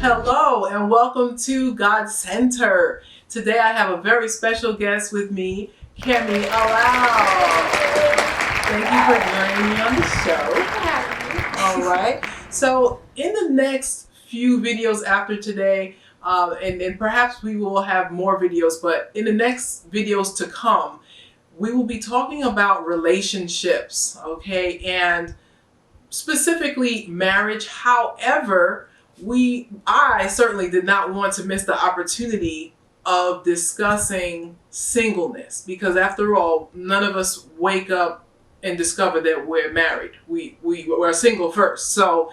Hello and welcome to GodCenter. Today I have a very special guest with me, Kemi Alao. Thank you for joining me on the show. All right. So in the next few videos after today, and perhaps we will have more videos, but in the next videos to come, we will be talking about relationships, okay, and specifically marriage. However, I certainly did not want to miss the opportunity of discussing singleness, because after all, none of us wake up and discover that we're married. We're single first. So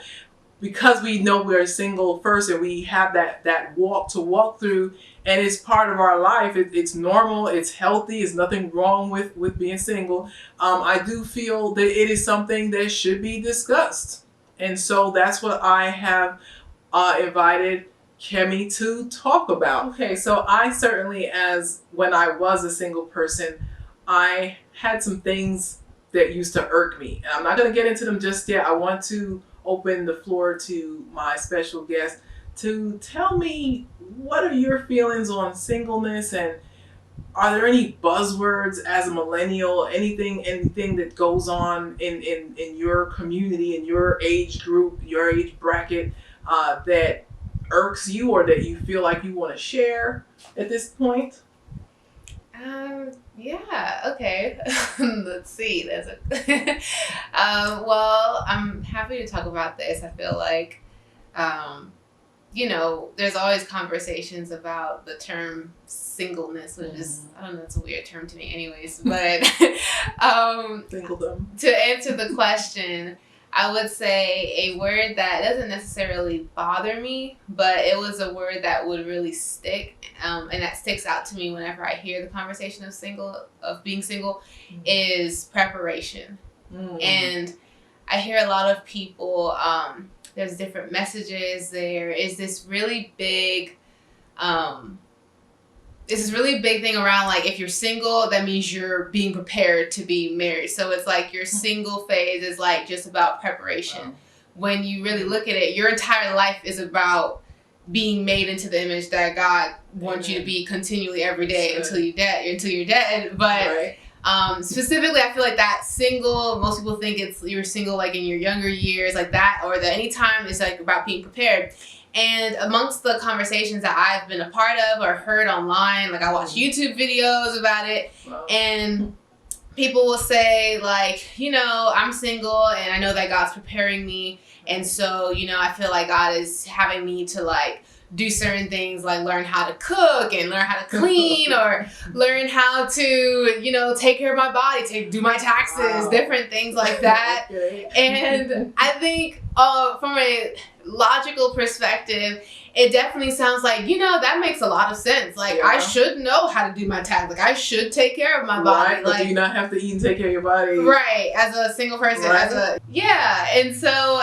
because we know we're single first and we have that walk to walk through, and it's part of our life, it's normal, it's healthy, there's nothing wrong with being single. I do feel that it is something that should be discussed, and so that's what I have invited Kemi to talk about. Okay, so I certainly, as when I was a single person, I had some things that used to irk me, and I'm not going to get into them just yet. I want to open the floor to my special guest to tell me, what are your feelings on singleness, and are there any buzzwords as a millennial, anything that goes on in your community, in your age group, your age bracket, that irks you or that you feel like you want to share at this point? Yeah, okay. Let's see. There's a well, I'm happy to talk about this. I feel like there's always conversations about the term singleness, which is, I don't know, it's a weird term to me anyways, but Singledom. to answer the question, I would say a word that doesn't necessarily bother me, but it was a word that would really stick, and that sticks out to me whenever I hear the conversation of being single, is preparation. And I hear a lot of people, there's different messages. There is this really big thing around, like, if you're single, that means you're being prepared to be married. So it's like your single phase is like just about preparation. When you really look at it, your entire life is about being made into the image that God wants you to be continually every day until you're dead. But specifically, I feel like that single, most people think you're single like in your younger years, like that, or that anytime is like about being prepared. And amongst the conversations that I've been a part of or heard online, like I watch YouTube videos about it, and people will say, like, I'm single and I know that God's preparing me. And so, I feel like God is having me to, like, do certain things, like learn how to cook and learn how to clean or learn how to, take care of my body, do my taxes, different things like that. And I think from a logical perspective, it definitely sounds like, that makes a lot of sense. Like, I should know how to do my tax. Like, I should take care of my body. Right, but do you not have to eat and take care of your body? Right, as a single person. Right. And so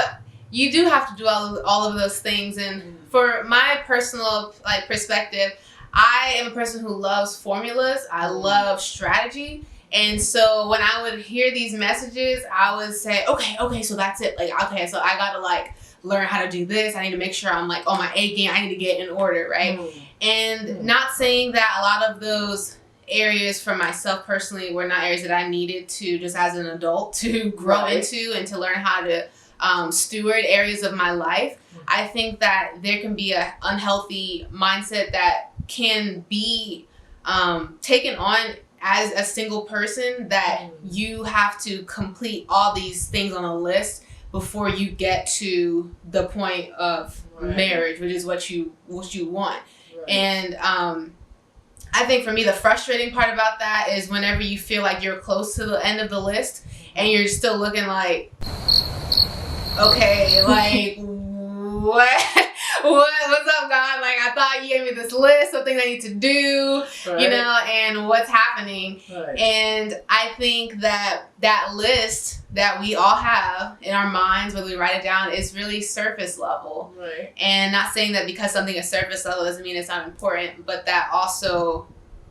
you do have to do all of those things. And for my personal perspective, I am a person who loves formulas. I love strategy. And so when I would hear these messages, I would say, okay, so that's it. Like, okay, so I got to learn how to do this. I need to make sure I'm on my A game. I need to get in order, right? And not saying that a lot of those areas for myself personally were not areas that I needed to, just as an adult, to grow into and to learn how to steward areas of my life. I think that there can be an unhealthy mindset that can be taken on as a single person, that you have to complete all these things on a list before you get to the point of marriage, which is what you want. And I think for me, the frustrating part about that is whenever you feel like you're close to the end of the list and you're still looking like, okay, like, what's up, God? Like, I thought you gave me this list of things I need to do, and what's happening. And I think that list that we all have in our minds, whether we write it down, is really surface level. And not saying that because something is surface level doesn't mean it's not important, but that also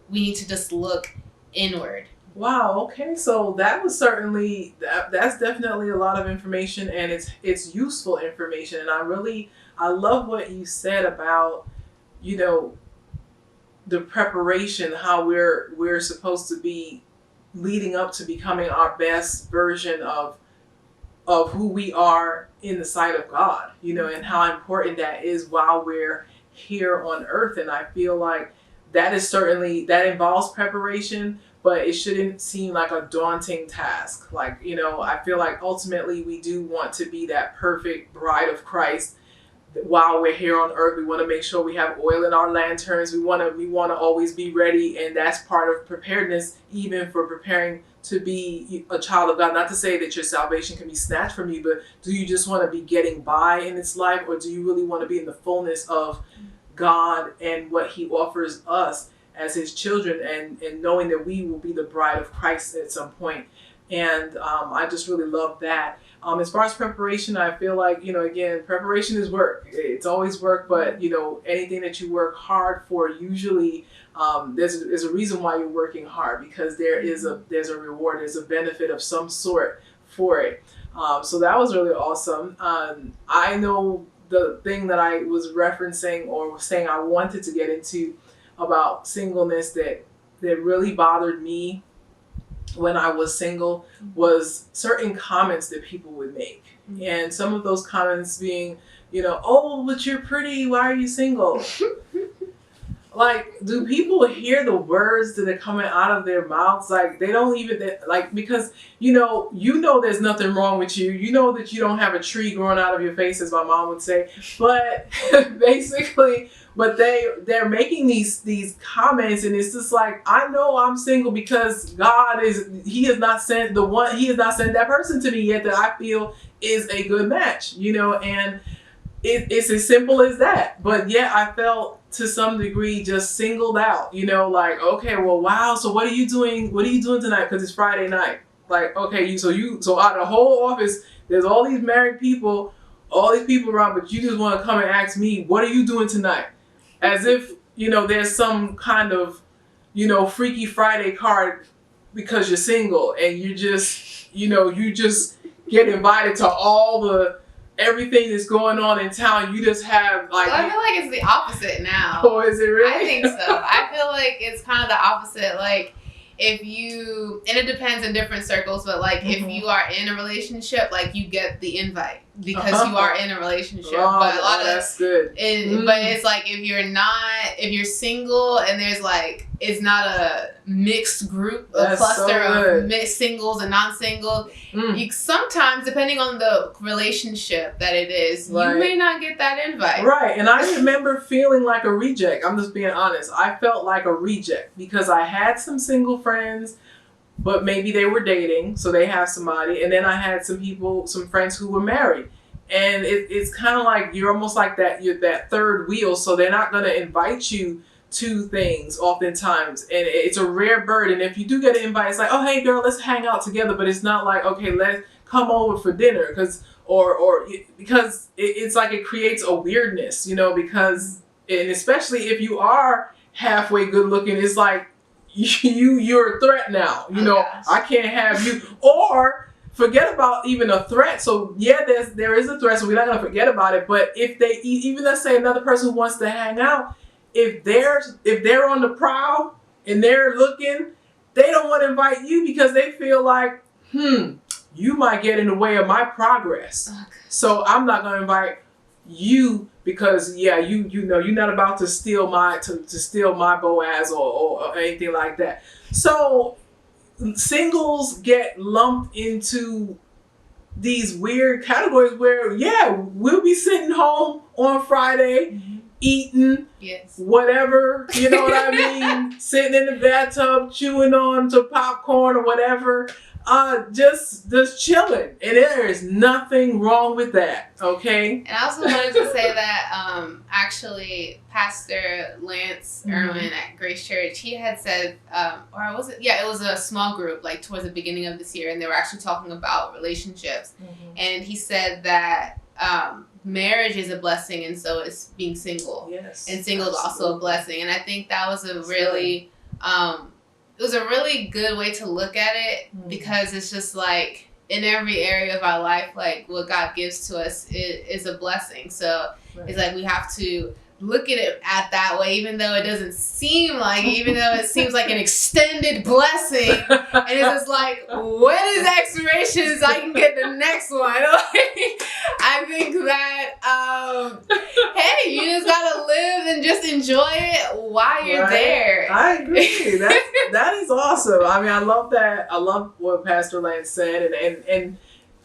we need to just look inward. Wow. Okay. So that was certainly that's definitely a lot of information, and it's useful information, and I really I love what you said about, you know, the preparation, how we're supposed to be leading up to becoming our best version of who we are in the sight of God, you know, and how important that is while we're here on earth. And I feel like that is certainly, that involves preparation, but it shouldn't seem like a daunting task. Like, you know, I feel like ultimately we do want to be that perfect bride of Christ while we're here on earth. We want to make sure we have oil in our lanterns. We want to always be ready, and that's part of preparedness, even for preparing to be a child of God. Not to say that your salvation can be snatched from you, but do you just want to be getting by in this life, or do you really want to be in the fullness of God and what He offers us as His children, and knowing that we will be the bride of Christ at some point? And I just really love that. As far as preparation, I feel like, you know, again, preparation is work. It's always work, but, you know, anything that you work hard for, usually there's a reason why you're working hard, because there's a reward, there's a benefit of some sort for it. So that was really awesome. I know the thing that I was referencing or saying I wanted to get into about singleness that really bothered me when I was single was certain comments that people would make. And some of those comments being, you know, oh, but you're pretty, why are you single? Like, do people hear the words that are coming out of their mouths? Like, they don't even, like, because, you know there's nothing wrong with you. You know that you don't have a tree growing out of your face, as my mom would say. But basically, but they're making these comments, and it's just like, I know I'm single because He has not sent that person to me yet that I feel is a good match, you know, and it's as simple as that. But yeah, I felt to some degree just singled out, you know, like, okay, well, wow, so what are you doing tonight? Because it's Friday night. Like, okay, so out of the whole office, there's all these married people, all these people around, but you just want to come and ask me, what are you doing tonight? As if, you know, there's some kind of, you know, Freaky Friday card because you're single, and you just get invited to everything that's going on in town. You just have like. Well, I feel like it's the opposite now. Oh, is it really? I think so. I feel like it's kind of the opposite. Like, and it depends in different circles, but like if you are in a relationship, like you get the invite because you are in a relationship. Oh, but that's good. But it's like if you're single and there's like, it's not a mixed group, a cluster of mixed singles and non-singles. You sometimes, depending on the relationship that it is, you may not get that invite. Right, and I remember feeling like a reject. I'm just being honest. I felt like a reject because I had some single friends, but maybe they were dating, so they have somebody. And then I had some friends who were married. And it's kind of like you're almost like you're that third wheel, so they're not going to invite you to things oftentimes. And it's a rare bird. And if you do get an invite, it's like, oh, hey, girl, let's hang out together. But it's not like, okay, let's come over for dinner. Because it's like it creates a weirdness, you know, because, and especially if you are halfway good looking, it's like, you're a threat now. You know, gosh. I can't have you. Or forget about even a threat. So yeah, there is a threat. So we're not gonna forget about it. But if even let's say another person who wants to hang out, if they're on the prowl and they're looking, they don't want to invite you because they feel like, you might get in the way of my progress. Okay. So I'm not gonna invite you because you know you're not about to steal my Boaz or anything like that. So singles get lumped into these weird categories where we'll be sitting home on Friday eating whatever, you know what I mean, sitting in the bathtub chewing on to popcorn or whatever. Just chilling, and there is nothing wrong with that. Okay. And I also wanted to say that actually Pastor Lance Irwin at Grace Church, he had said, or was it? Yeah, it was a small group like towards the beginning of this year, and they were actually talking about relationships, and he said that marriage is a blessing, and so is being single. Yes. And single is also a blessing, and I think that was a really it was a really good way to look at it because it's just like in every area of our life, like what God gives to us is a blessing. So it's like we have to look at it at that way, even though it doesn't seem like, even though it seems like an extended blessing. And it's just like, when is the expiration so I can get the next one? I think that, hey, you just gotta live and just enjoy it while you're there. I agree. That is awesome. I mean, I love that. I love what Pastor Lance said,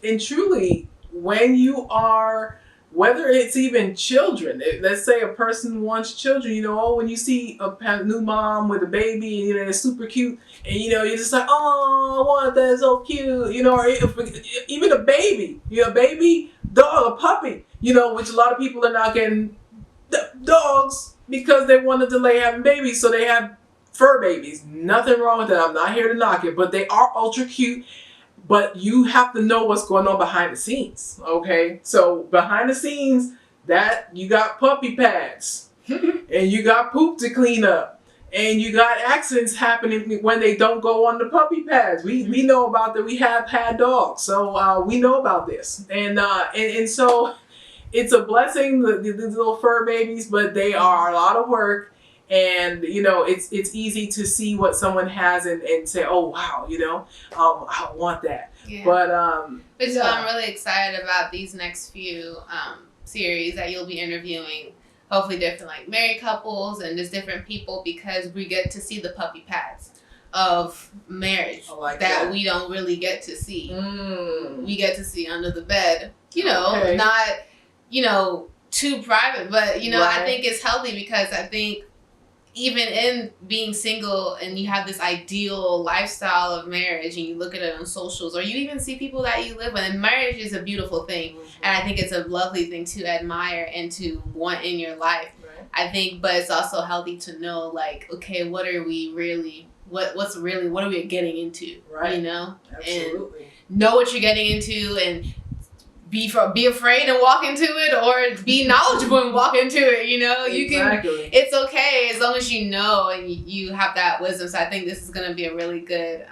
and truly, when you are, whether it's even children, let's say a person wants children, you know, when you see a new mom with a baby, you know, they're super cute, and you know, you're just like, oh, I want that, so cute, you know, or even a baby, you know, a baby dog, a puppy, you know, which a lot of people are not getting dogs because they want to delay having babies, so they have fur babies. Nothing wrong with that. I'm not here to knock it, but they are ultra cute. But you have to know what's going on behind the scenes, okay? So behind the scenes, that you got puppy pads, and you got poop to clean up, and you got accidents happening when they don't go on the puppy pads. We know about that. We have had dogs, so we know about this, and so it's a blessing, these little fur babies, but they are a lot of work. And you know, it's easy to see what someone has and say, oh wow, you know, I want that. Yeah. But so I'm really excited about these next few series that you'll be interviewing, hopefully different like married couples and just different people, because we get to see the puppy pads of marriage that we don't really get to see. We get to see under the bed, you know, not, you know, too private, but you know, I think it's healthy, because I think even in being single and you have this ideal lifestyle of marriage and you look at it on socials, or you even see people that you live with, and marriage is a beautiful thing. And I think it's a lovely thing to admire and to want in your life. I think, but it's also healthy to know, like, okay, what are we really, what are we getting into? You know? Absolutely. And know what you're getting into, and be afraid and walk into it, or be knowledgeable and walk into it. You know, you can. It's okay as long as you know and you have that wisdom. So I think this is going to be a really good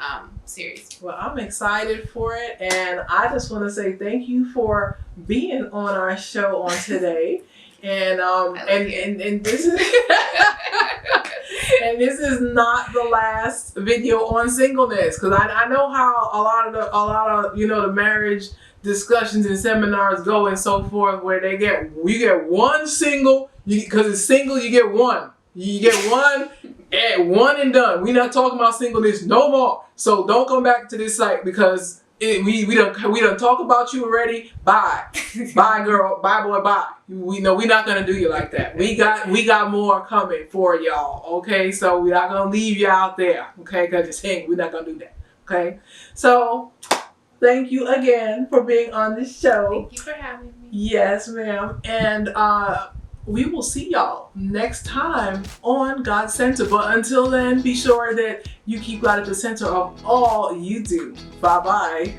series. Well, I'm excited for it, and I just want to say thank you for being on our show on today. And this is and this is not the last video on singleness, because I know how a lot of you know, the marriage discussions and seminars go and so forth, where you get one single, because it's single, you get one and one and done. We're not talking about singleness no more. So don't come back to this site, because we done talk about you already. Bye girl, bye boy, bye. We know we're not gonna do you like that. We got more coming for y'all. Okay, so we're not gonna leave you out there. Okay, because it's hang. We're not gonna do that. Okay, so thank you again for being on the show. Thank you for having me. Yes, ma'am. And we will see y'all next time on GodCenter. But until then, be sure that you keep God at the center of all you do. Bye-bye.